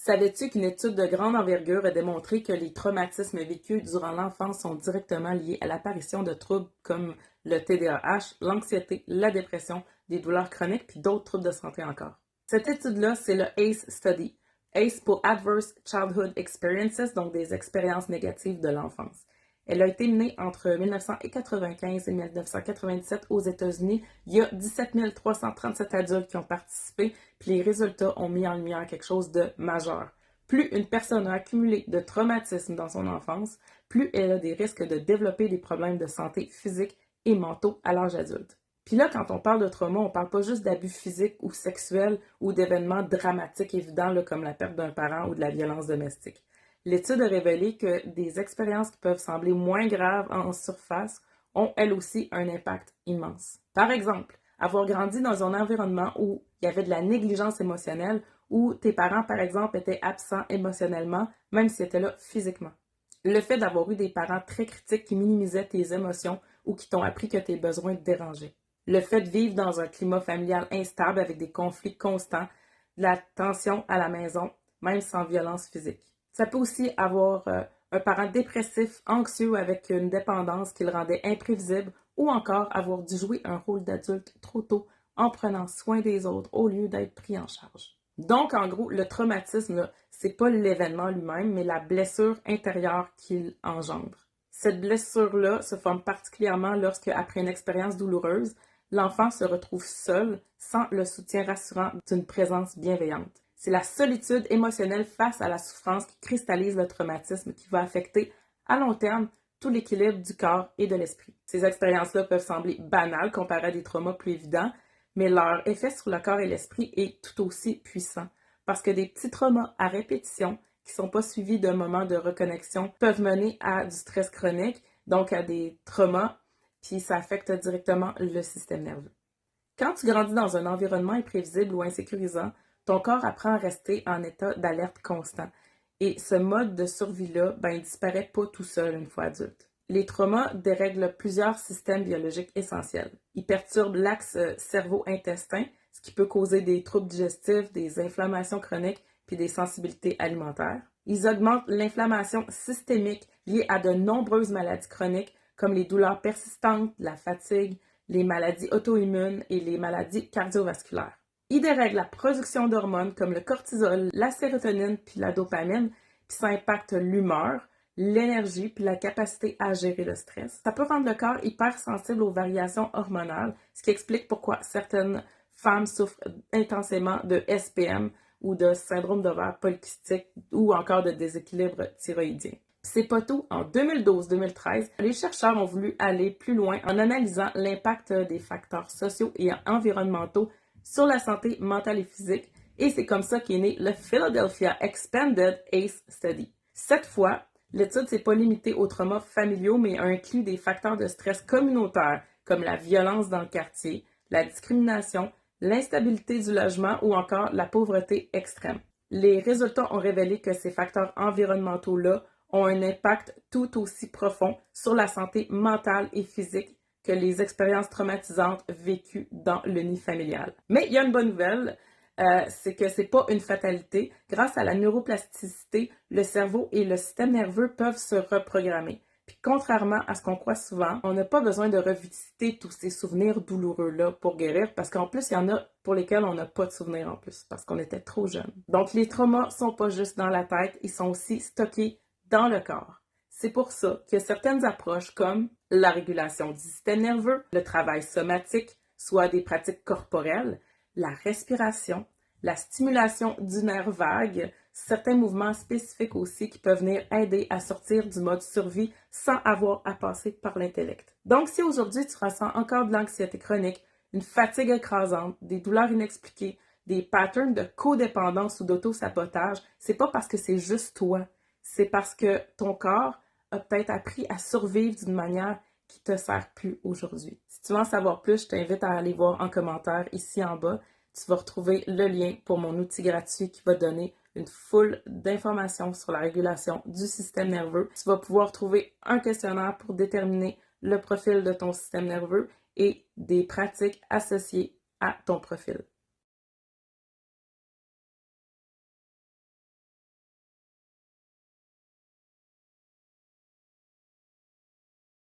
Savais-tu qu'une étude de grande envergure a démontré que les traumatismes vécus durant l'enfance sont directement liés à l'apparition de troubles comme le TDAH, l'anxiété, la dépression, des douleurs chroniques puis d'autres troubles de santé encore? Cette étude-là, c'est le ACE Study. ACE pour Adverse Childhood Experiences, donc des expériences négatives de l'enfance. Elle a été menée entre 1995 et 1997 aux États-Unis. Il y a 17 337 adultes qui ont participé, puis les résultats ont mis en lumière quelque chose de majeur. Plus une personne a accumulé de traumatismes dans son enfance, plus elle a des risques de développer des problèmes de santé physique et mentaux à l'âge adulte. Puis là, quand on parle de trauma, on parle pas juste d'abus physiques ou sexuels ou d'événements dramatiques évidents là, comme la perte d'un parent ou de la violence domestique. L'étude a révélé que des expériences qui peuvent sembler moins graves en surface ont elles aussi un impact immense. Par exemple, avoir grandi dans un environnement où il y avait de la négligence émotionnelle, où tes parents, par exemple, étaient absents émotionnellement, même s'ils étaient là physiquement. Le fait d'avoir eu des parents très critiques qui minimisaient tes émotions ou qui t'ont appris que tes besoins te dérangeaient. Le fait de vivre dans un climat familial instable avec des conflits constants, de la tension à la maison, même sans violence physique. Ça peut aussi avoir un parent dépressif, anxieux avec une dépendance qui le rendait imprévisible ou encore avoir dû jouer un rôle d'adulte trop tôt en prenant soin des autres au lieu d'être pris en charge. Donc, en gros, le traumatisme, c'est pas l'événement lui-même, mais la blessure intérieure qu'il engendre. Cette blessure-là se forme particulièrement lorsque, après une expérience douloureuse, l'enfant se retrouve seul, sans le soutien rassurant d'une présence bienveillante. C'est la solitude émotionnelle face à la souffrance qui cristallise le traumatisme qui va affecter, à long terme, tout l'équilibre du corps et de l'esprit. Ces expériences-là peuvent sembler banales comparées à des traumas plus évidents, mais leur effet sur le corps et l'esprit est tout aussi puissant. Parce que des petits traumas à répétition, qui ne sont pas suivis d'un moment de reconnexion, peuvent mener à du stress chronique, donc à des traumas, puis ça affecte directement le système nerveux. Quand tu grandis dans un environnement imprévisible ou insécurisant, ton corps apprend à rester en état d'alerte constant. Et ce mode de survie-là, il disparaît pas tout seul une fois adulte. Les traumas dérèglent plusieurs systèmes biologiques essentiels. Ils perturbent l'axe cerveau-intestin, ce qui peut causer des troubles digestifs, des inflammations chroniques puis des sensibilités alimentaires. Ils augmentent l'inflammation systémique liée à de nombreuses maladies chroniques comme les douleurs persistantes, la fatigue, les maladies auto-immunes et les maladies cardiovasculaires. Il dérègle la production d'hormones comme le cortisol, la sérotonine puis la dopamine, puis ça impacte l'humeur, l'énergie puis la capacité à gérer le stress. Ça peut rendre le corps hypersensible aux variations hormonales, ce qui explique pourquoi certaines femmes souffrent intensément de SPM ou de syndrome d'ovaire polycystique ou encore de déséquilibre thyroïdien. C'est pas tout. En 2012-2013, les chercheurs ont voulu aller plus loin en analysant l'impact des facteurs sociaux et environnementaux sur la santé mentale et physique, et c'est comme ça qu'est né le Philadelphia Expanded ACE Study. Cette fois, l'étude s'est pas limitée aux traumas familiaux, mais a inclus des facteurs de stress communautaires comme la violence dans le quartier, la discrimination, l'instabilité du logement ou encore la pauvreté extrême. Les résultats ont révélé que ces facteurs environnementaux-là ont un impact tout aussi profond sur la santé mentale et physique que les expériences traumatisantes vécues dans le nid familial. Mais il y a une bonne nouvelle, c'est que c'est pas une fatalité. Grâce à la neuroplasticité, le cerveau et le système nerveux peuvent se reprogrammer. Puis contrairement à ce qu'on croit souvent, on n'a pas besoin de revisiter tous ces souvenirs douloureux-là pour guérir, parce qu'en plus, il y en a pour lesquels on n'a pas de souvenirs en plus, parce qu'on était trop jeunes. Donc les traumas sont pas juste dans la tête, ils sont aussi stockés dans le corps. C'est pour ça que certaines approches comme la régulation du système nerveux, le travail somatique, soit des pratiques corporelles, la respiration, la stimulation du nerf vague, certains mouvements spécifiques aussi qui peuvent venir aider à sortir du mode survie sans avoir à passer par l'intellect. Donc si aujourd'hui tu ressens encore de l'anxiété chronique, une fatigue écrasante, des douleurs inexpliquées, des patterns de codépendance ou d'auto-sabotage, c'est pas parce que c'est juste toi. C'est parce que ton corps a peut-être appris à survivre d'une manière qui te sert plus aujourd'hui. Si tu veux en savoir plus, je t'invite à aller voir en commentaire ici en bas. Tu vas retrouver le lien pour mon outil gratuit qui va donner une foule d'informations sur la régulation du système nerveux. Tu vas pouvoir trouver un questionnaire pour déterminer le profil de ton système nerveux et des pratiques associées à ton profil.